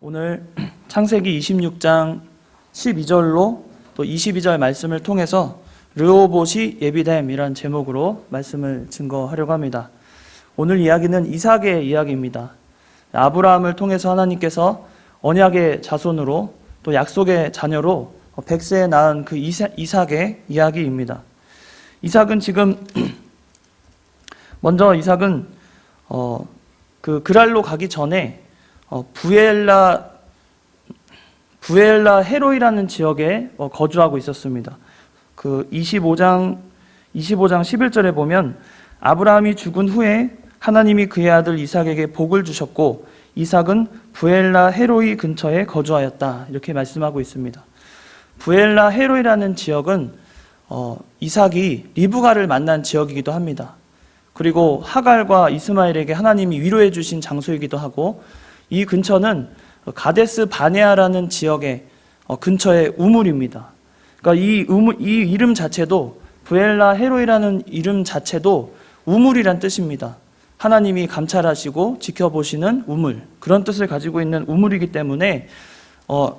오늘 창세기 26장 12절로 또 22절 말씀을 통해서 르호봇이 예비됨이란 제목으로 말씀을 증거하려고 합니다. 오늘 이야기는 이삭의 이야기입니다. 아브라함을 통해서 하나님께서 언약의 자손으로 또 약속의 자녀로 백세에 낳은 그 이삭의 이야기입니다. 이삭은 지금 먼저 이삭은 그 그랄로 가기 전에 부엘라 헤로이라는 지역에 거주하고 있었습니다. 그 25장 11절에 보면 아브라함이 죽은 후에 하나님이 그의 아들 이삭에게 복을 주셨고 이삭은 부엘라 헤로이 근처에 거주하였다. 이렇게 말씀하고 있습니다. 부엘라 헤로이라는 지역은 이삭이 리브가를 만난 지역이기도 합니다. 그리고 하갈과 이스마엘에게 하나님이 위로해 주신 장소이기도 하고 이 근처는 가데스 바네아라는 지역의 근처의 우물입니다. 그러니까 이 이름 자체도 부엘라 헤로이라는 이름 자체도 우물이란 뜻입니다. 하나님이 감찰하시고 지켜보시는 우물, 그런 뜻을 가지고 있는 우물이기 때문에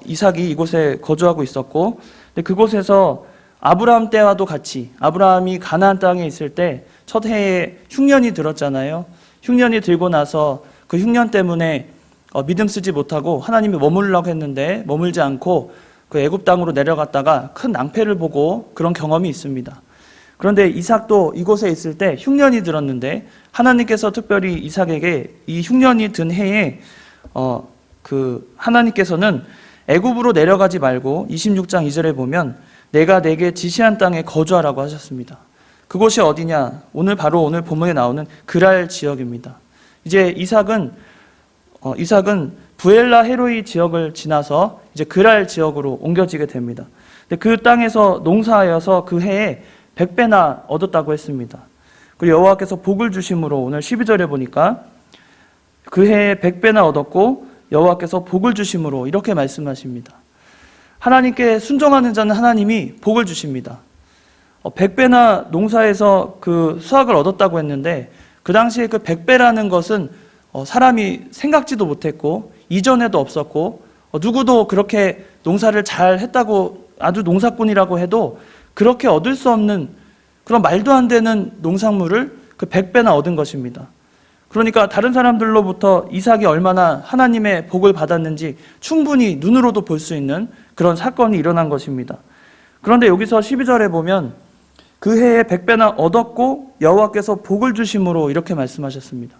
이삭이 이곳에 거주하고 있었고, 근데 그곳에서 아브라함 때와도 같이 아브라함이 가나안 땅에 있을 때 첫 해에 흉년이 들었잖아요. 흉년이 들고 나서 그 흉년 때문에 믿음 쓰지 못하고 하나님이 머물라고 했는데 머물지 않고 그 애굽 땅으로 내려갔다가 큰 낭패를 보고 그런 경험이 있습니다. 그런데 이삭도 이곳에 있을 때 흉년이 들었는데 하나님께서 특별히 이삭에게 이 흉년이 든 해에 하나님께서는 애굽으로 내려가지 말고 26장 2절에 보면 내가 내게 지시한 땅에 거주하라고 하셨습니다. 그곳이 어디냐? 오늘 본문에 나오는 그랄 지역입니다. 이제 이삭은 부엘라 헤로이 지역을 지나서 이제 그랄 지역으로 옮겨지게 됩니다. 근데 그 땅에서 농사하여서 그 해에 100배나 얻었다고 했습니다. 그리고 여호와께서 복을 주심으로 오늘 12절에 보니까 그 해에 100배나 얻었고 여호와께서 복을 주심으로 이렇게 말씀하십니다. 하나님께 순종하는 자는 하나님이 복을 주십니다. 100배나 농사에서 그 수확을 얻었다고 했는데 그 당시에 그 100배라는 것은 사람이 생각지도 못했고 이전에도 없었고 누구도 그렇게 농사를 잘 했다고 아주 농사꾼이라고 해도 그렇게 얻을 수 없는 그런 말도 안 되는 농산물을 그 100배나 얻은 것입니다. 그러니까 다른 사람들로부터 이삭이 얼마나 하나님의 복을 받았는지 충분히 눈으로도 볼 수 있는 그런 사건이 일어난 것입니다. 그런데 여기서 12절에 보면 그 해에 100배나 얻었고 여호와께서 복을 주심으로 이렇게 말씀하셨습니다.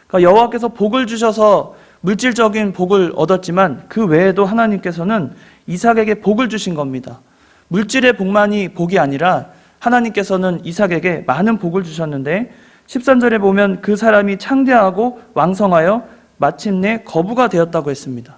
그러니까 여호와께서 복을 주셔서 물질적인 복을 얻었지만 그 외에도 하나님께서는 이삭에게 복을 주신 겁니다. 물질의 복만이 복이 아니라 하나님께서는 이삭에게 많은 복을 주셨는데 13절에 보면 그 사람이 창대하고 왕성하여 마침내 거부가 되었다고 했습니다.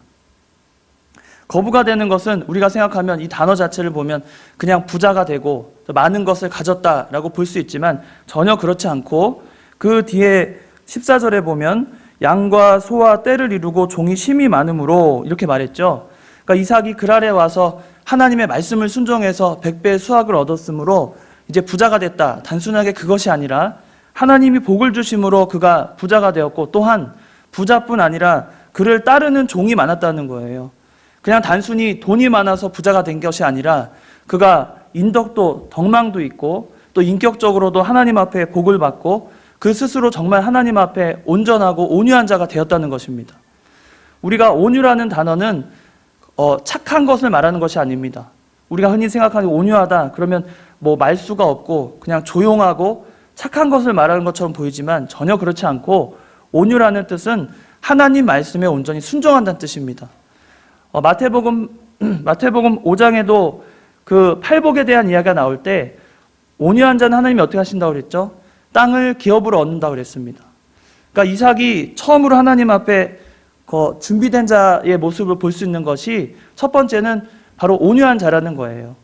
거부가 되는 것은 우리가 생각하면 이 단어 자체를 보면 그냥 부자가 되고 많은 것을 가졌다라고 볼 수 있지만 전혀 그렇지 않고 그 뒤에 14절에 보면 양과 소와 떼를 이루고 종이 심이 많음으로 이렇게 말했죠. 그러니까 이삭이 그랄에 와서 하나님의 말씀을 순종해서 100배의 수확을 얻었으므로 이제 부자가 됐다. 단순하게 그것이 아니라 하나님이 복을 주심으로 그가 부자가 되었고 또한 부자뿐 아니라 그를 따르는 종이 많았다는 거예요. 그냥 단순히 돈이 많아서 부자가 된 것이 아니라 그가 인덕도 덕망도 있고 또 인격적으로도 하나님 앞에 복을 받고 그 스스로 정말 하나님 앞에 온전하고 온유한 자가 되었다는 것입니다. 우리가 온유라는 단어는 착한 것을 말하는 것이 아닙니다. 우리가 흔히 생각하는 온유하다 그러면 뭐 말수가 없고 그냥 조용하고 착한 것을 말하는 것처럼 보이지만 전혀 그렇지 않고 온유라는 뜻은 하나님 말씀에 온전히 순종한다는 뜻입니다. 마태복음 5장에도 그 팔복에 대한 이야기가 나올 때 온유한 자는 하나님이 어떻게 하신다고 그랬죠? 땅을 기업으로 얻는다고 그랬습니다. 그러니까 이삭이 처음으로 하나님 앞에 준비된 자의 모습을 볼 수 있는 것이 첫 번째는 바로 온유한 자라는 거예요.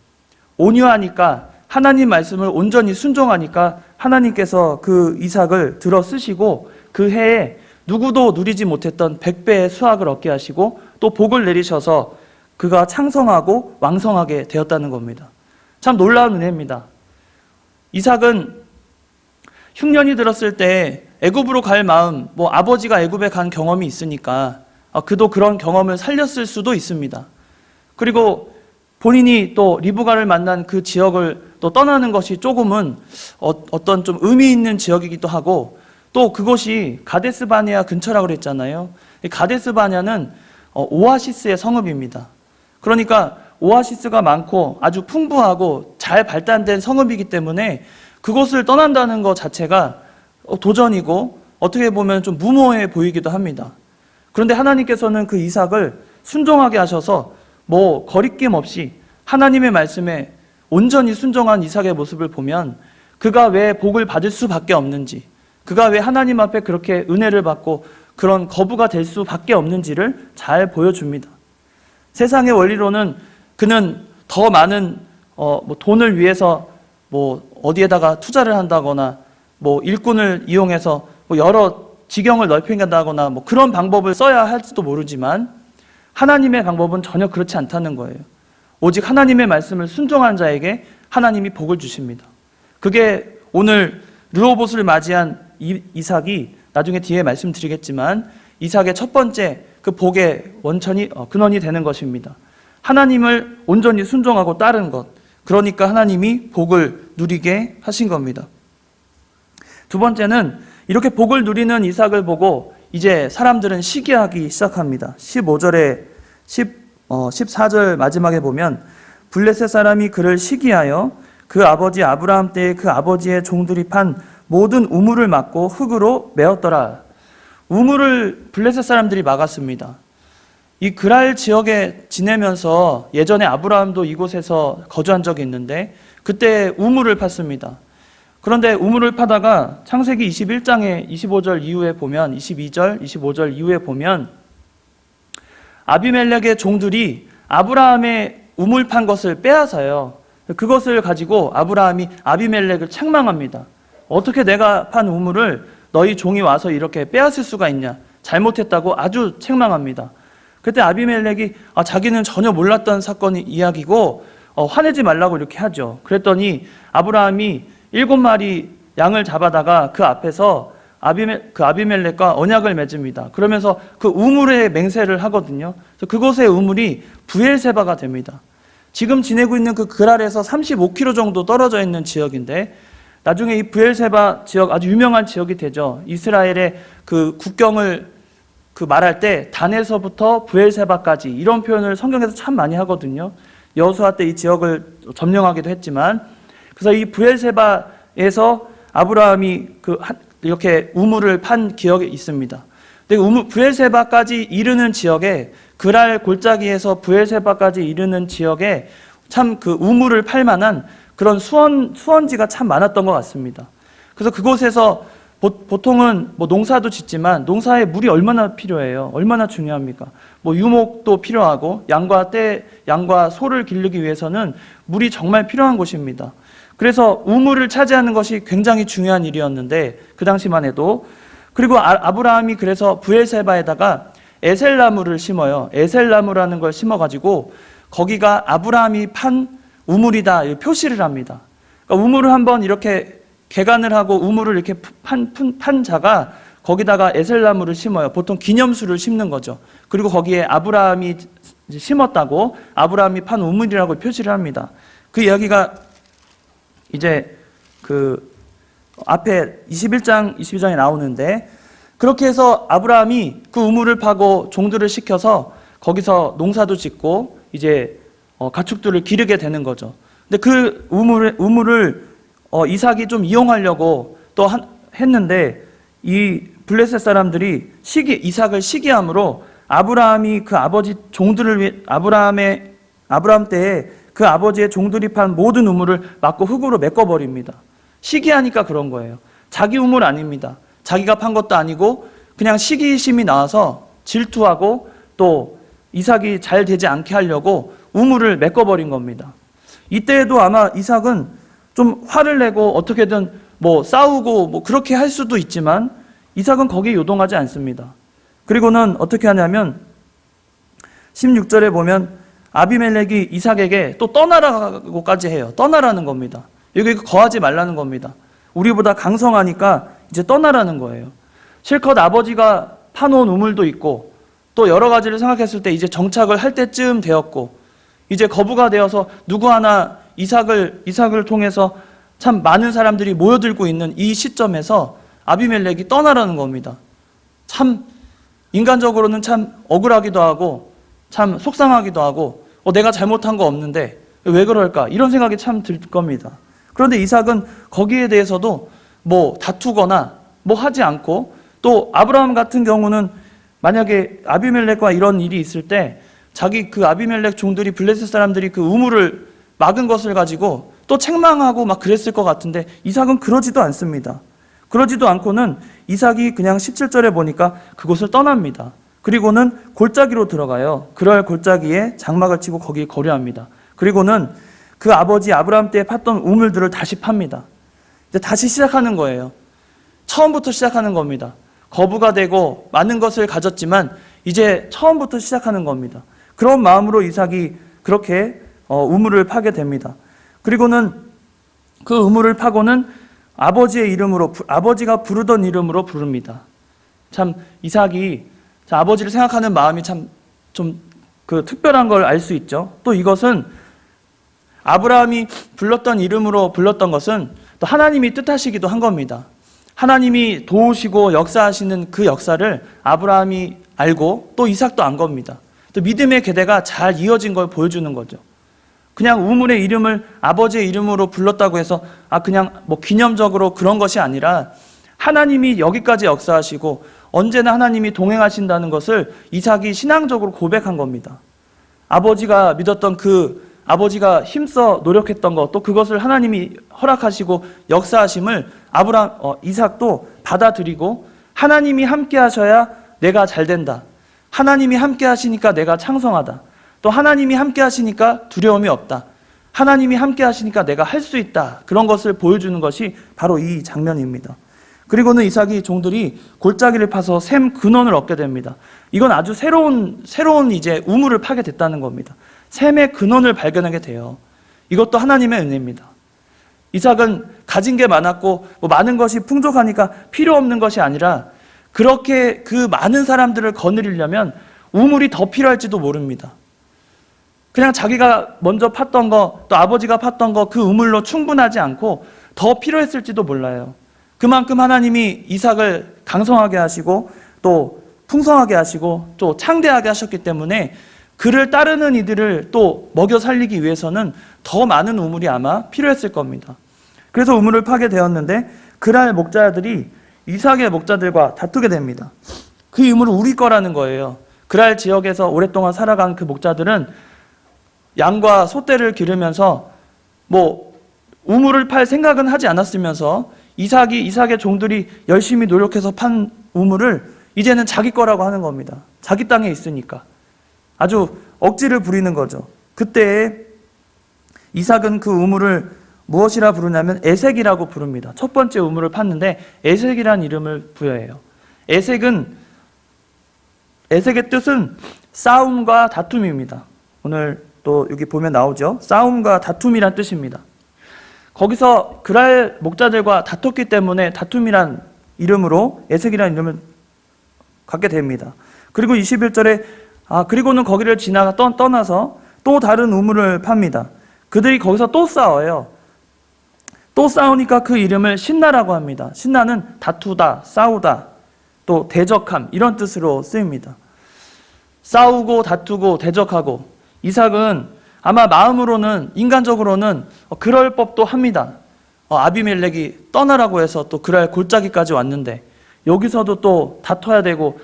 온유하니까 하나님 말씀을 온전히 순종하니까 하나님께서 그 이삭을 들어 쓰시고 그 해에 누구도 누리지 못했던 100배의 수확을 얻게 하시고 또 복을 내리셔서 그가 창성하고 왕성하게 되었다는 겁니다. 참 놀라운 은혜입니다. 이삭은 흉년이 들었을 때 애굽으로 갈 마음, 아버지가 애굽에 간 경험이 있으니까 그도 그런 경험을 살렸을 수도 있습니다. 그리고 본인이 또 리브가를 만난 그 지역을 또 떠나는 것이 조금은 어떤 좀 의미 있는 지역이기도 하고, 또 그곳이 가데스 바네아 근처라고 그랬잖아요. 이 가데스 바네아는 오아시스의 성읍입니다. 그러니까 오아시스가 많고 아주 풍부하고 잘 발달된 성읍이기 때문에 그곳을 떠난다는 것 자체가 도전이고 어떻게 보면 좀 무모해 보이기도 합니다. 그런데 하나님께서는 그 이삭을 순종하게 하셔서 뭐 거리낌 없이 하나님의 말씀에 온전히 순종한 이삭의 모습을 보면 그가 왜 복을 받을 수밖에 없는지, 그가 왜 하나님 앞에 그렇게 은혜를 받고 그런 거부가 될 수밖에 없는지를 잘 보여줍니다. 세상의 원리로는 그는 더 많은 뭐 돈을 위해서 뭐 어디에다가 투자를 한다거나 뭐 일꾼을 이용해서 뭐 여러 지경을 넓힌다거나 뭐 그런 방법을 써야 할지도 모르지만 하나님의 방법은 전혀 그렇지 않다는 거예요. 오직 하나님의 말씀을 순종한 자에게 하나님이 복을 주십니다. 그게 오늘 르호봇을 맞이한 이삭이 나중에 뒤에 말씀드리겠지만 이삭의 첫 번째 그 복의 근원이 되는 것입니다. 하나님을 온전히 순종하고 따른 것, 그러니까 하나님이 복을 누리게 하신 겁니다. 두 번째는 이렇게 복을 누리는 이삭을 보고 이제 사람들은 시기하기 시작합니다. 15절에 14절 마지막에 보면 블레셋 사람이 그를 시기하여 그 아버지 아브라함 때에 그 아버지의 종들이 판 모든 우물을 막고 흙으로 메었더라. 우물을 블레셋 사람들이 막았습니다. 이 그랄 지역에 지내면서 예전에 아브라함도 이곳에서 거주한 적이 있는데 그때 우물을 팠습니다. 그런데 우물을 파다가 창세기 21장의 25절 이후에 보면 22절, 25절 이후에 보면 아비멜렉의 종들이 아브라함의 우물 판 것을 빼앗아요. 그것을 가지고 아브라함이 아비멜렉을 책망합니다. 어떻게 내가 판 우물을 너희 종이 와서 이렇게 빼앗을 수가 있냐, 잘못했다고 아주 책망합니다. 그때 아비멜렉이 자기는 전혀 몰랐던 사건이 이야기고 화내지 말라고 이렇게 하죠. 그랬더니 아브라함이 7마리 양을 잡아다가 그 앞에서 아비멜렉과 언약을 맺습니다. 그러면서 그 우물에 맹세를 하거든요. 그래서 그곳의 우물이 부엘세바가 됩니다. 지금 지내고 있는 그 그랄에서 35km 정도 떨어져 있는 지역인데 나중에 이 부엘세바 지역 아주 유명한 지역이 되죠. 이스라엘의 그 국경을 말할 때 단에서부터 부엘세바까지 이런 표현을 성경에서 참 많이 하거든요. 여호수아 때 이 지역을 점령하기도 했지만, 그래서 이 부엘세바에서 아브라함이 이렇게 우물을 판 기억이 있습니다. 근데 부엘세바까지 이르는 지역에, 그랄 골짜기에서 부엘세바까지 이르는 지역에 참 그 우물을 팔 만한 그런 수원지가 참 많았던 것 같습니다. 그래서 그곳에서 보통은 뭐 농사도 짓지만 농사에 물이 얼마나 필요해요? 얼마나 중요합니까? 뭐 유목도 필요하고 양과 소를 기르기 위해서는 물이 정말 필요한 곳입니다. 그래서 우물을 차지하는 것이 굉장히 중요한 일이었는데 그 당시만 해도. 그리고 아브라함이 그래서 부엘세바에다가 에셀나무를 심어요. 에셀나무라는 걸 심어가지고 거기가 아브라함이 판 우물이다 표시를 합니다. 그러니까 우물을 한번 이렇게 개간을 하고 우물을 이렇게 판 자가 거기다가 에셀나무를 심어요. 보통 기념수를 심는 거죠. 그리고 거기에 아브라함이 심었다고 아브라함이 판 우물이라고 표시를 합니다. 그 이야기가 이제 그 앞에 21장, 22장에 나오는데, 그렇게 해서 아브라함이 그 우물을 파고 종들을 시켜서 거기서 농사도 짓고 이제 가축들을 기르게 되는 거죠. 근데 그 우물을 이삭이 좀 이용하려고 또 했는데 이 블레셋 사람들이 이삭을 시기함으로 아브라함이 그 아버지 종들을 위해 아브라함 때에 그 아버지의 종들이 판 모든 우물을 막고 흙으로 메꿔버립니다. 시기하니까 그런 거예요. 자기 우물 아닙니다. 자기가 판 것도 아니고 그냥 시기심이 나와서 질투하고 또 이삭이 잘 되지 않게 하려고 우물을 메꿔버린 겁니다. 이때에도 아마 이삭은 좀 화를 내고 어떻게든 뭐 싸우고 뭐 그렇게 할 수도 있지만 이삭은 거기에 요동하지 않습니다. 그리고는 어떻게 하냐면 16절에 보면 아비멜렉이 이삭에게 또 떠나라고까지 해요. 떠나라는 겁니다. 여기 거하지 말라는 겁니다. 우리보다 강성하니까 이제 떠나라는 거예요. 실컷 아버지가 파놓은 우물도 있고 또 여러 가지를 생각했을 때 이제 정착을 할 때쯤 되었고, 이제 거부가 되어서 누구 하나 이삭을 통해서 참 많은 사람들이 모여들고 있는 이 시점에서 아비멜렉이 떠나라는 겁니다. 참 인간적으로는 참 억울하기도 하고 참 속상하기도 하고 내가 잘못한 거 없는데 왜 그럴까 이런 생각이 참 들 겁니다. 그런데 이삭은 거기에 대해서도 뭐 다투거나 뭐 하지 않고, 또 아브라함 같은 경우는 만약에 아비멜렉과 이런 일이 있을 때 자기 그 아비멜렉 종들이 블레셋 사람들이 그 우물을 막은 것을 가지고 또 책망하고 막 그랬을 것 같은데 이삭은 그러지도 않습니다. 그러지도 않고는 이삭이 그냥 17절에 보니까 그곳을 떠납니다. 그리고는 골짜기로 들어가요. 그럴 골짜기에 장막을 치고 거기에 거류합니다. 그리고는 그 아버지 아브라함 때 팠던 우물들을 다시 팝니다. 이제 다시 시작하는 거예요. 처음부터 시작하는 겁니다. 거부가 되고 많은 것을 가졌지만 이제 처음부터 시작하는 겁니다. 그런 마음으로 이삭이 그렇게 우물을 파게 됩니다. 그리고는 그 우물을 파고는 아버지의 이름으로, 아버지가 부르던 이름으로 부릅니다. 참 이삭이 아버지를 생각하는 마음이 참 좀 그 특별한 걸 알 수 있죠. 또 이것은 아브라함이 불렀던 이름으로 불렀던 것은 또 하나님이 뜻하시기도 한 겁니다. 하나님이 도우시고 역사하시는 그 역사를 아브라함이 알고 또 이삭도 안 겁니다. 또 믿음의 계대가 잘 이어진 걸 보여주는 거죠. 그냥 우물의 이름을 아버지의 이름으로 불렀다고 해서 그냥 뭐 기념적으로 그런 것이 아니라 하나님이 여기까지 역사하시고 언제나 하나님이 동행하신다는 것을 이삭이 신앙적으로 고백한 겁니다. 아버지가 믿었던 아버지가 힘써 노력했던 것, 또 그것을 하나님이 허락하시고 역사하심을 이삭도 받아들이고, 하나님이 함께 하셔야 내가 잘 된다. 하나님이 함께 하시니까 내가 창성하다. 또 하나님이 함께 하시니까 두려움이 없다. 하나님이 함께 하시니까 내가 할 수 있다. 그런 것을 보여주는 것이 바로 이 장면입니다. 그리고는 이삭이 종들이 골짜기를 파서 샘 근원을 얻게 됩니다. 이건 아주 새로운 이제 우물을 파게 됐다는 겁니다. 샘의 근원을 발견하게 돼요. 이것도 하나님의 은혜입니다. 이삭은 가진 게 많았고 많은 것이 풍족하니까 필요 없는 것이 아니라 그렇게 그 많은 사람들을 거느리려면 우물이 더 필요할지도 모릅니다. 그냥 자기가 먼저 팠던 거, 또 아버지가 팠던 거 그 우물로 충분하지 않고 더 필요했을지도 몰라요. 그만큼 하나님이 이삭을 강성하게 하시고 또 풍성하게 하시고 또 창대하게 하셨기 때문에 그를 따르는 이들을 또 먹여 살리기 위해서는 더 많은 우물이 아마 필요했을 겁니다. 그래서 우물을 파게 되었는데 그랄 목자들이 이삭의 목자들과 다투게 됩니다. 그 우물은 우리 거라는 거예요. 그랄 지역에서 오랫동안 살아간 그 목자들은 양과 소떼를 기르면서 우물을 팔 생각은 하지 않았으면서 이삭의 종들이 열심히 노력해서 판 우물을 이제는 자기 거라고 하는 겁니다. 자기 땅에 있으니까. 아주 억지를 부리는 거죠. 그때 이삭은 그 우물을 무엇이라 부르냐면 에색이라고 부릅니다. 첫 번째 우물을 팠는데 에색이라는 이름을 부여해요. 에색의 뜻은 싸움과 다툼입니다. 오늘 또 여기 보면 나오죠. 싸움과 다툼이란 뜻입니다. 거기서 그랄 목자들과 다퉜기 때문에 다툼이란 이름으로 에색이라는 이름을 갖게 됩니다. 그리고 21절에 그리고는 거기를 지나가 떠나서 또 다른 우물을 팝니다. 그들이 거기서 또 싸워요. 또 싸우니까 그 이름을 신나라고 합니다. 신나는 다투다, 싸우다, 또 대적함 이런 뜻으로 쓰입니다. 싸우고 다투고 대적하고, 이삭은 아마 마음으로는 인간적으로는 그럴 법도 합니다. 아비멜렉이 떠나라고 해서 또 그랄 골짜기까지 왔는데 여기서도 또 다퉈야 되고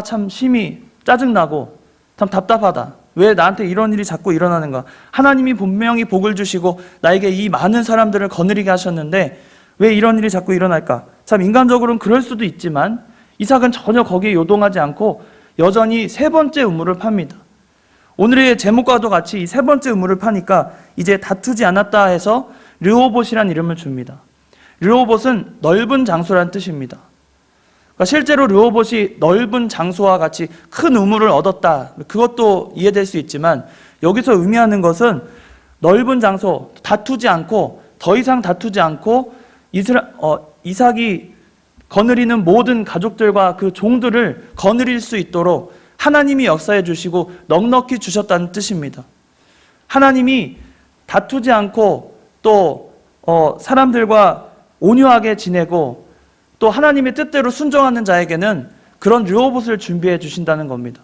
참 심히 짜증나고 참 답답하다. 왜 나한테 이런 일이 자꾸 일어나는가? 하나님이 분명히 복을 주시고 나에게 이 많은 사람들을 거느리게 하셨는데 왜 이런 일이 자꾸 일어날까? 참 인간적으로는 그럴 수도 있지만 이삭은 전혀 거기에 요동하지 않고 여전히 세 번째 우물을 팝니다. 오늘의 제목과도 같이 이 세 번째 우물을 파니까 이제 다투지 않았다 해서 르호봇이라는 이름을 줍니다. 르호봇은 넓은 장소라는 뜻입니다. 그러니까 실제로 르호봇이 넓은 장소와 같이 큰 우물을 얻었다, 그것도 이해될 수 있지만 여기서 의미하는 것은 넓은 장소, 다투지 않고 더 이상 다투지 않고 이삭이 거느리는 모든 가족들과 그 종들을 거느릴 수 있도록 하나님이 역사해 주시고 넉넉히 주셨다는 뜻입니다. 하나님이 다투지 않고 또 사람들과 온유하게 지내고 또 하나님의 뜻대로 순종하는 자에게는 그런 르호봇을 준비해 주신다는 겁니다.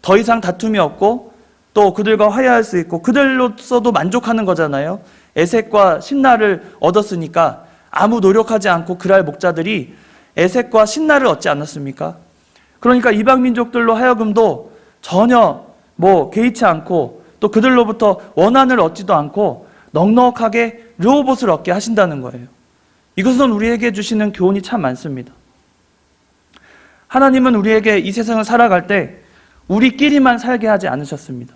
더 이상 다툼이 없고 또 그들과 화해할 수 있고 그들로서도 만족하는 거잖아요. 에색과 신나를 얻었으니까 아무 노력하지 않고 그랄 목자들이 에색과 신나를 얻지 않았습니까? 그러니까 이방 민족들로 하여금도 전혀 개의치 않고 또 그들로부터 원한을 얻지도 않고 넉넉하게 르호봇을 얻게 하신다는 거예요. 이것은 우리에게 주시는 교훈이 참 많습니다. 하나님은 우리에게 이 세상을 살아갈 때 우리끼리만 살게 하지 않으셨습니다.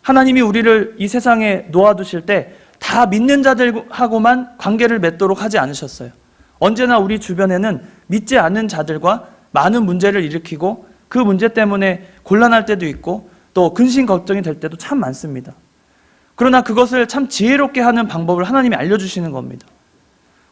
하나님이 우리를 이 세상에 놓아두실 때 다 믿는 자들하고만 관계를 맺도록 하지 않으셨어요. 언제나 우리 주변에는 믿지 않는 자들과 많은 문제를 일으키고 그 문제 때문에 곤란할 때도 있고 또 근심 걱정이 될 때도 참 많습니다. 그러나 그것을 참 지혜롭게 하는 방법을 하나님이 알려주시는 겁니다.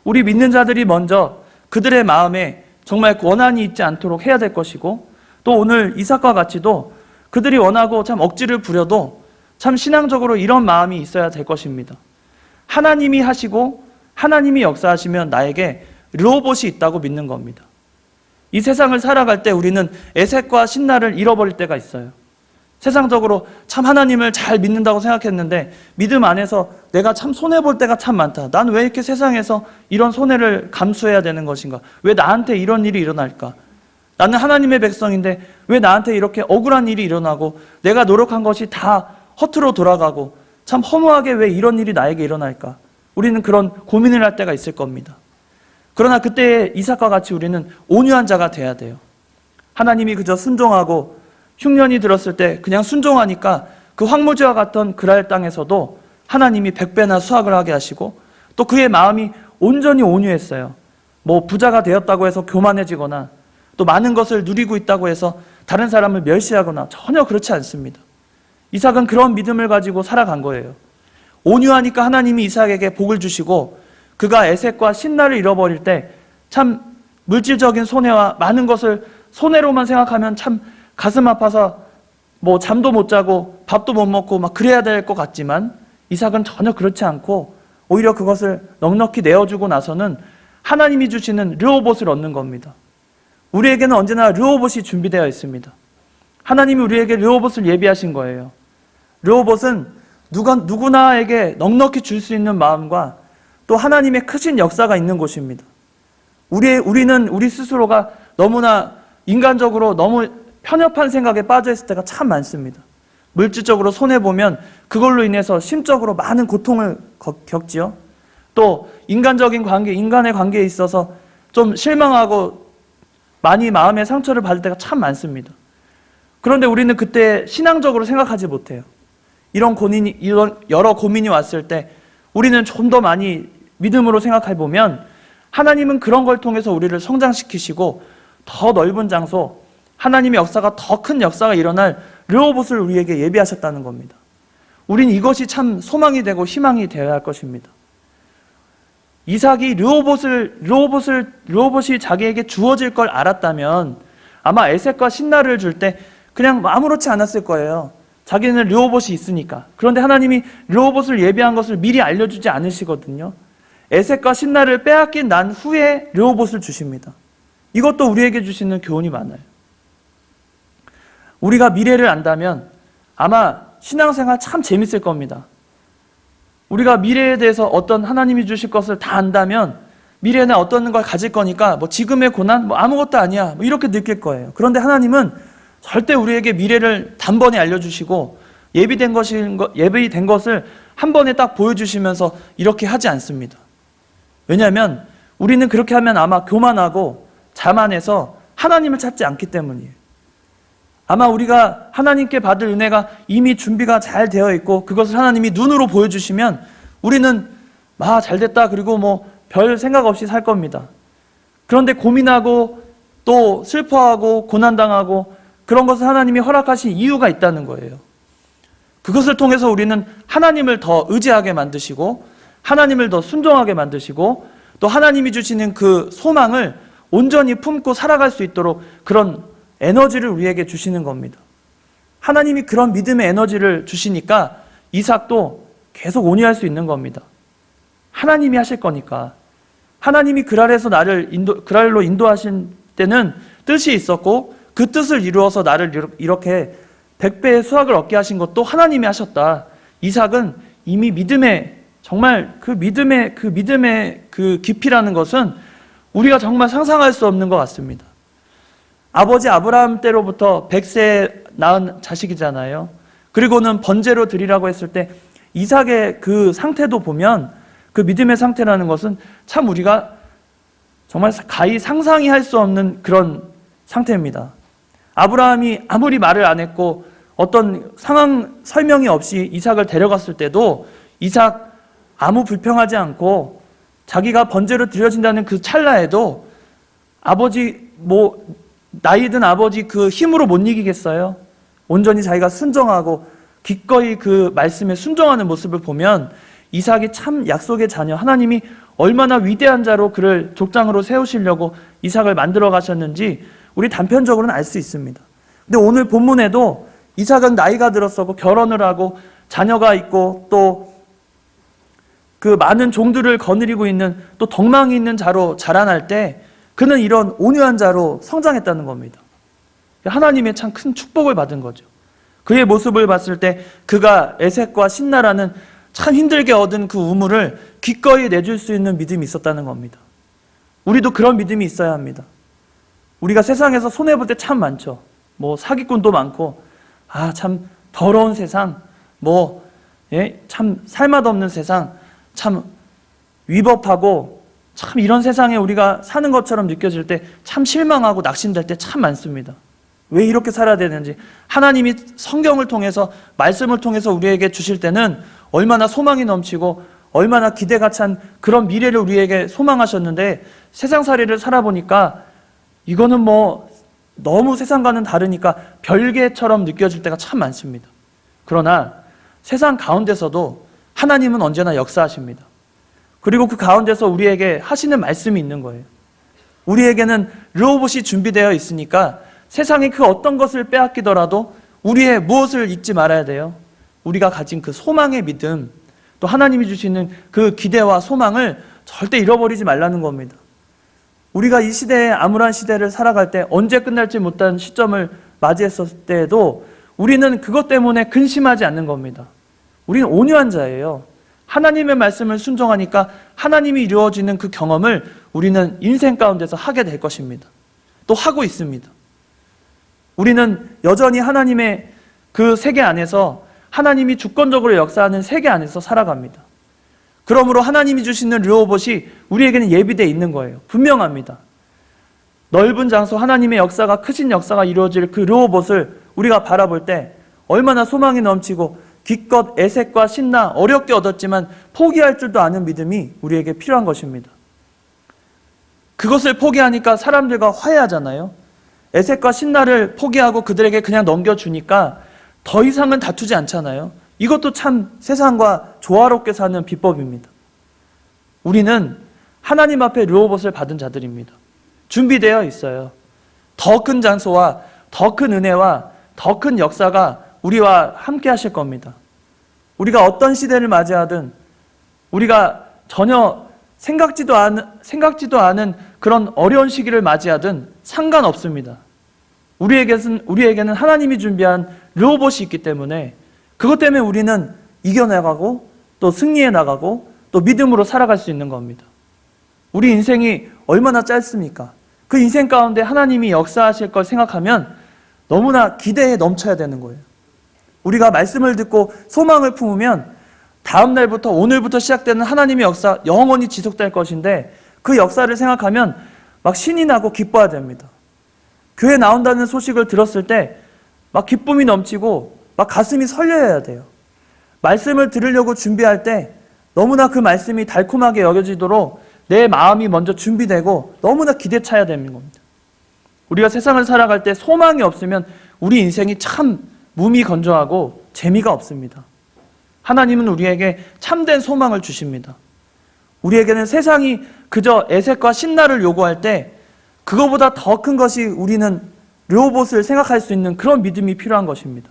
우리 믿는 자들이 먼저 그들의 마음에 정말 원한이 있지 않도록 해야 될 것이고 또 오늘 이삭과 같이도 그들이 원하고 참 억지를 부려도 참 신앙적으로 이런 마음이 있어야 될 것입니다. 하나님이 하시고 하나님이 역사하시면 나에게 르호봇이 있다고 믿는 겁니다. 이 세상을 살아갈 때 우리는 에색과 신나를 잃어버릴 때가 있어요. 세상적으로 참 하나님을 잘 믿는다고 생각했는데 믿음 안에서 내가 참 손해볼 때가 참 많다. 난 왜 이렇게 세상에서 이런 손해를 감수해야 되는 것인가? 왜 나한테 이런 일이 일어날까? 나는 하나님의 백성인데 왜 나한테 이렇게 억울한 일이 일어나고 내가 노력한 것이 다 허투루 돌아가고 참 허무하게 왜 이런 일이 나에게 일어날까? 우리는 그런 고민을 할 때가 있을 겁니다. 그러나 그때 이삭과 같이 우리는 온유한 자가 돼야 돼요. 하나님이 그저 순종하고 흉년이 들었을 때 그냥 순종하니까 그 황무지와 같던 그랄 땅에서도 하나님이 100배나 수확을 하게 하시고 또 그의 마음이 온전히 온유했어요. 부자가 되었다고 해서 교만해지거나 또 많은 것을 누리고 있다고 해서 다른 사람을 멸시하거나 전혀 그렇지 않습니다. 이삭은 그런 믿음을 가지고 살아간 거예요. 온유하니까 하나님이 이삭에게 복을 주시고 그가 에색과 신나를 잃어버릴 때 참 물질적인 손해와 많은 것을 손해로만 생각하면 참 가슴 아파서 잠도 못 자고 밥도 못 먹고 막 그래야 될 것 같지만 이삭은 전혀 그렇지 않고 오히려 그것을 넉넉히 내어주고 나서는 하나님이 주시는 르호봇을 얻는 겁니다. 우리에게는 언제나 르호봇이 준비되어 있습니다. 하나님이 우리에게 르호봇을 예비하신 거예요. 르호봇은 누구나에게 넉넉히 줄 수 있는 마음과 또 하나님의 크신 역사가 있는 곳입니다. 우리는 우리 스스로가 너무나 인간적으로 너무 편협한 생각에 빠져 있을 때가 참 많습니다. 물질적으로 손해보면 그걸로 인해서 심적으로 많은 고통을 겪지요. 또 인간적인 관계, 인간의 관계에 있어서 좀 실망하고 많이 마음의 상처를 받을 때가 참 많습니다. 그런데 우리는 그때 신앙적으로 생각하지 못해요. 이런 여러 고민이 왔을 때 우리는 좀 더 많이 믿음으로 생각해 보면 하나님은 그런 걸 통해서 우리를 성장시키시고 더 넓은 장소, 하나님의 역사가 더 큰 역사가 일어날 르호봇을 우리에게 예비하셨다는 겁니다. 우린 이것이 참 소망이 되고 희망이 되어야 할 것입니다. 이삭이 르호봇이 자기에게 주어질 걸 알았다면 아마 에색과 신나를 줄 때 그냥 아무렇지 않았을 거예요. 자기는 르호봇이 있으니까. 그런데 하나님이 르호봇을 예비한 것을 미리 알려주지 않으시거든요. 에색과 신나를 빼앗긴 난 후에 르호봇을 주십니다. 이것도 우리에게 주시는 교훈이 많아요. 우리가 미래를 안다면 아마 신앙생활 참 재밌을 겁니다. 우리가 미래에 대해서 어떤 하나님이 주실 것을 다 안다면 미래에는 어떤 걸 가질 거니까 지금의 고난 아무것도 아니야 이렇게 느낄 거예요. 그런데 하나님은 절대 우리에게 미래를 단번에 알려주시고 예비된 것을 한 번에 딱 보여주시면서 이렇게 하지 않습니다. 왜냐하면 우리는 그렇게 하면 아마 교만하고 자만해서 하나님을 찾지 않기 때문이에요. 아마 우리가 하나님께 받을 은혜가 이미 준비가 잘 되어 있고 그것을 하나님이 눈으로 보여주시면 우리는 잘됐다 그리고 별 생각 없이 살 겁니다. 그런데 고민하고 또 슬퍼하고 고난당하고 그런 것을 하나님이 허락하신 이유가 있다는 거예요. 그것을 통해서 우리는 하나님을 더 의지하게 만드시고 하나님을 더 순종하게 만드시고 또 하나님이 주시는 그 소망을 온전히 품고 살아갈 수 있도록 그런 에너지를 우리에게 주시는 겁니다. 하나님이 그런 믿음의 에너지를 주시니까 이삭도 계속 온유할 수 있는 겁니다. 하나님이 하실 거니까. 하나님이 그랄에서 그랄로 인도하신 때는 뜻이 있었고 그 뜻을 이루어서 나를 이렇게 100배의 수확을 얻게 하신 것도 하나님이 하셨다. 이삭은 이미 정말 그 믿음의 그 깊이라는 것은 우리가 정말 상상할 수 없는 것 같습니다. 아버지 아브라함 때로부터 100세에 낳은 자식이잖아요. 그리고는 번제로 드리라고 했을 때 이삭의 그 상태도 보면 그 믿음의 상태라는 것은 참 우리가 정말 가히 상상이 할 수 없는 그런 상태입니다. 아브라함이 아무리 말을 안 했고 어떤 상황 설명이 없이 이삭을 데려갔을 때도 이삭 아무 불평하지 않고 자기가 번제로 드려진다는 그 찰나에도 아버지 나이 든 아버지 그 힘으로 못 이기겠어요? 온전히 자기가 순종하고 기꺼이 그 말씀에 순종하는 모습을 보면 이삭이 참 약속의 자녀, 하나님이 얼마나 위대한 자로 그를 족장으로 세우시려고 이삭을 만들어 가셨는지 우리 단편적으로는 알 수 있습니다. 근데 오늘 본문에도 이삭은 나이가 들었었고 결혼을 하고 자녀가 있고 또 그 많은 종들을 거느리고 있는 또 덕망이 있는 자로 자라날 때 그는 이런 온유한 자로 성장했다는 겁니다. 하나님의 참 큰 축복을 받은 거죠. 그의 모습을 봤을 때 그가 에색과 신나라는 참 힘들게 얻은 그 우물을 기꺼이 내줄 수 있는 믿음이 있었다는 겁니다. 우리도 그런 믿음이 있어야 합니다. 우리가 세상에서 손해볼 때 참 많죠. 사기꾼도 많고 참 더러운 세상, 참 살맛없는 세상, 참 위법하고 참 이런 세상에 우리가 사는 것처럼 느껴질 때 참 실망하고 낙심될 때 참 많습니다. 왜 이렇게 살아야 되는지 하나님이 성경을 통해서 말씀을 통해서 우리에게 주실 때는 얼마나 소망이 넘치고 얼마나 기대가 찬 그런 미래를 우리에게 소망하셨는데 세상살이를 살아보니까 이거는 너무 세상과는 다르니까 별개처럼 느껴질 때가 참 많습니다. 그러나 세상 가운데서도 하나님은 언제나 역사하십니다. 그리고 그 가운데서 우리에게 하시는 말씀이 있는 거예요. 우리에게는 르호봇이 준비되어 있으니까 세상의 그 어떤 것을 빼앗기더라도 우리의 무엇을 잊지 말아야 돼요? 우리가 가진 그 소망의 믿음, 또 하나님이 주시는 그 기대와 소망을 절대 잃어버리지 말라는 겁니다. 우리가 이 시대의 암울한 시대를 살아갈 때 언제 끝날지 못한 시점을 맞이했을 때에도 우리는 그것 때문에 근심하지 않는 겁니다. 우리는 온유한 자예요. 하나님의 말씀을 순종하니까 하나님이 이루어지는 그 경험을 우리는 인생 가운데서 하게 될 것입니다. 또 하고 있습니다. 우리는 여전히 하나님의 그 세계 안에서 하나님이 주권적으로 역사하는 세계 안에서 살아갑니다. 그러므로 하나님이 주시는 르호봇이 우리에게는 예비되어 있는 거예요. 분명합니다. 넓은 장소 하나님의 역사가 크신 역사가 이루어질 그 르호봇을 우리가 바라볼 때 얼마나 소망이 넘치고 기껏 애색과 신나 어렵게 얻었지만 포기할 줄도 아는 믿음이 우리에게 필요한 것입니다. 그것을 포기하니까 사람들과 화해하잖아요. 애색과 신나를 포기하고 그들에게 그냥 넘겨주니까 더 이상은 다투지 않잖아요. 이것도 참 세상과 조화롭게 사는 비법입니다. 우리는 하나님 앞에 르호봇을 받은 자들입니다. 준비되어 있어요. 더 큰 장소와 더 큰 은혜와 더 큰 역사가 우리와 함께 하실 겁니다. 우리가 어떤 시대를 맞이하든 우리가 전혀 생각지도 않은 그런 어려운 시기를 맞이하든 상관없습니다. 우리에게는 하나님이 준비한 르호봇이 있기 때문에 그것 때문에 우리는 이겨나가고 또 승리해 나가고 또 믿음으로 살아갈 수 있는 겁니다. 우리 인생이 얼마나 짧습니까? 그 인생 가운데 하나님이 역사하실 걸 생각하면 너무나 기대에 넘쳐야 되는 거예요. 우리가 말씀을 듣고 소망을 품으면 다음 날부터 오늘부터 시작되는 하나님의 역사 영원히 지속될 것인데 그 역사를 생각하면 막 신이 나고 기뻐야 됩니다. 교회 나온다는 소식을 들었을 때 막 기쁨이 넘치고 막 가슴이 설레야 돼요. 말씀을 들으려고 준비할 때 너무나 그 말씀이 달콤하게 여겨지도록 내 마음이 먼저 준비되고 너무나 기대차야 되는 겁니다. 우리가 세상을 살아갈 때 소망이 없으면 우리 인생이 참 무미건조하고 재미가 없습니다. 하나님은 우리에게 참된 소망을 주십니다. 우리에게는 세상이 그저 애색과 신나를 요구할 때 그거보다 더 큰 것이 우리는 르호봇을 생각할 수 있는 그런 믿음이 필요한 것입니다.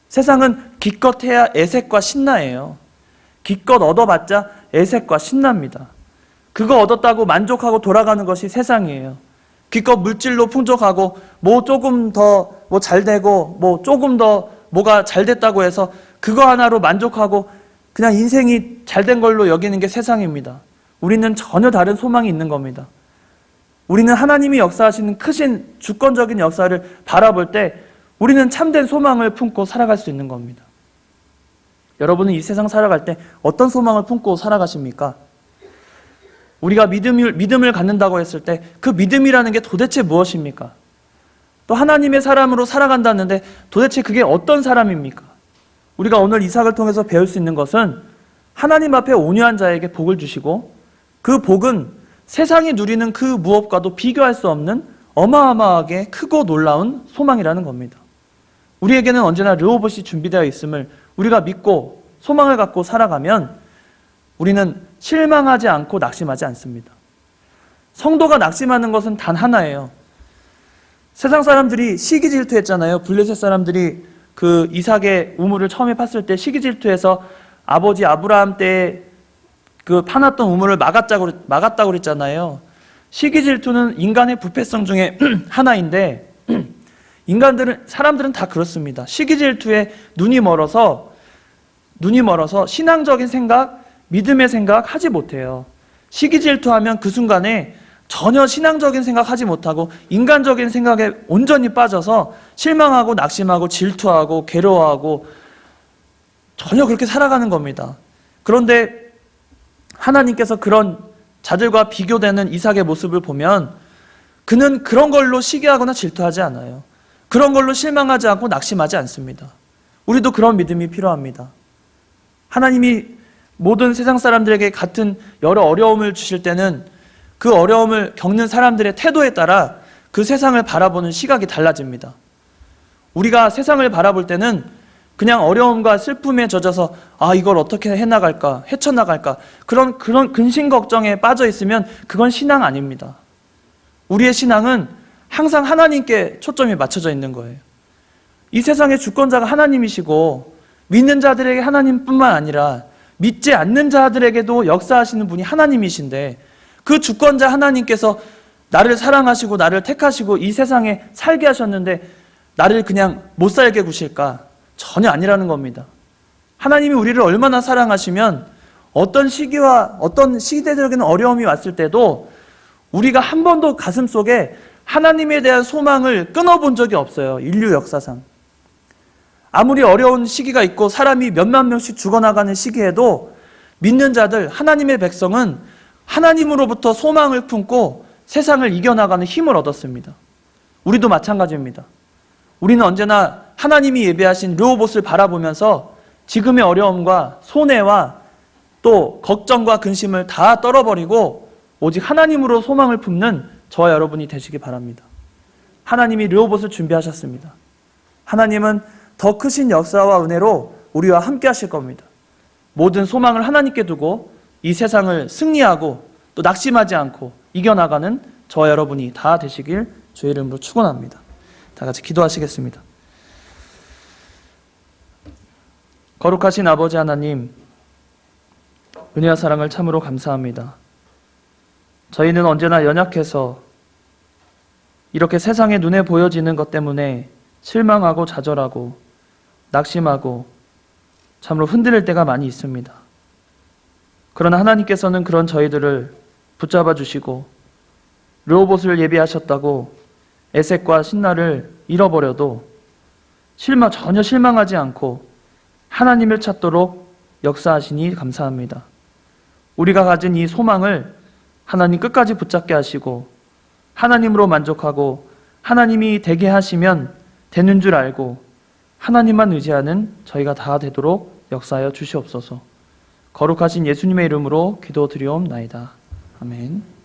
세상은 기껏 해야 애색과 신나예요. 기껏 얻어봤자 애색과 신납니다. 그거 얻었다고 만족하고 돌아가는 것이 세상이에요. 기껏 물질로 풍족하고 뭐 조금 더 뭐 잘 되고 뭐 조금 더 뭐가 잘 됐다고 해서 그거 하나로 만족하고 그냥 인생이 잘된 걸로 여기는 게 세상입니다. 우리는 전혀 다른 소망이 있는 겁니다. 우리는 하나님이 역사하시는 크신 주권적인 역사를 바라볼 때 우리는 참된 소망을 품고 살아갈 수 있는 겁니다. 여러분은 이 세상 살아갈 때 어떤 소망을 품고 살아가십니까? 우리가 믿음을 갖는다고 했을 때 그 믿음이라는 게 도대체 무엇입니까? 또 하나님의 사람으로 살아간다는데 도대체 그게 어떤 사람입니까? 우리가 오늘 이삭을 통해서 배울 수 있는 것은 하나님 앞에 온유한 자에게 복을 주시고 그 복은 세상이 누리는 그 무엇과도 비교할 수 없는 어마어마하게 크고 놀라운 소망이라는 겁니다. 우리에게는 언제나 르호봇이 준비되어 있음을 우리가 믿고 소망을 갖고 살아가면 우리는 실망하지 않고 낙심하지 않습니다. 성도가 낙심하는 것은 단 하나예요. 세상 사람들이 시기 질투했잖아요. 블레셋 사람들이 그 이삭의 우물을 처음에 팠을 때 시기 질투해서 아버지 아브라함 때 그 파놨던 우물을 막았다고 그랬잖아요. 시기 질투는 인간의 부패성 중에 하나인데 사람들은 다 그렇습니다. 시기 질투에 눈이 멀어서 신앙적인 생각, 믿음의 생각 하지 못해요. 시기 질투하면 그 순간에 전혀 신앙적인 생각 하지 못하고 인간적인 생각에 온전히 빠져서 실망하고 낙심하고 질투하고 괴로워하고 전혀 그렇게 살아가는 겁니다. 그런데 하나님께서 그런 자들과 비교되는 이삭의 모습을 보면 그는 그런 걸로 시기하거나 질투하지 않아요. 그런 걸로 실망하지 않고 낙심하지 않습니다. 우리도 그런 믿음이 필요합니다. 하나님이 모든 세상 사람들에게 같은 여러 어려움을 주실 때는 그 어려움을 겪는 사람들의 태도에 따라 그 세상을 바라보는 시각이 달라집니다. 우리가 세상을 바라볼 때는 그냥 어려움과 슬픔에 젖어서 이걸 어떻게 해나갈까, 헤쳐나갈까 그런 근심 걱정에 빠져 있으면 그건 신앙 아닙니다. 우리의 신앙은 항상 하나님께 초점이 맞춰져 있는 거예요. 이 세상의 주권자가 하나님이시고 믿는 자들에게 하나님뿐만 아니라 믿지 않는 자들에게도 역사하시는 분이 하나님이신데 그 주권자 하나님께서 나를 사랑하시고 나를 택하시고 이 세상에 살게 하셨는데 나를 그냥 못 살게 구실까? 전혀 아니라는 겁니다. 하나님이 우리를 얼마나 사랑하시면 어떤 시기와 어떤 시대적인 어려움이 왔을 때도 우리가 한 번도 가슴속에 하나님에 대한 소망을 끊어본 적이 없어요. 인류 역사상. 아무리 어려운 시기가 있고 사람이 몇만 명씩 죽어나가는 시기에도 믿는 자들, 하나님의 백성은 하나님으로부터 소망을 품고 세상을 이겨나가는 힘을 얻었습니다. 우리도 마찬가지입니다. 우리는 언제나 하나님이 예배하신 르호봇을 바라보면서 지금의 어려움과 손해와 또 걱정과 근심을 다 떨어버리고 오직 하나님으로 소망을 품는 저와 여러분이 되시기 바랍니다. 하나님이 르호봇을 준비하셨습니다. 하나님은 더 크신 역사와 은혜로 우리와 함께 하실 겁니다. 모든 소망을 하나님께 두고 이 세상을 승리하고 또 낙심하지 않고 이겨나가는 저와 여러분이 다 되시길 주의 이름으로 축원합니다. 다 같이 기도하시겠습니다. 거룩하신 아버지 하나님, 은혜와 사랑을 참으로 감사합니다. 저희는 언제나 연약해서 이렇게 세상의 눈에 보여지는 것 때문에 실망하고 좌절하고 낙심하고 참으로 흔들릴 때가 많이 있습니다. 그러나 하나님께서는 그런 저희들을 붙잡아 주시고 르호봇을 예비하셨다고 애색과 신나를 잃어버려도 전혀 실망하지 않고 하나님을 찾도록 역사하시니 감사합니다. 우리가 가진 이 소망을 하나님 끝까지 붙잡게 하시고 하나님으로 만족하고 하나님이 되게 하시면 되는 줄 알고 하나님만 의지하는 저희가 다 되도록 역사하여 주시옵소서. 거룩하신 예수님의 이름으로 기도드리옵나이다. 아멘.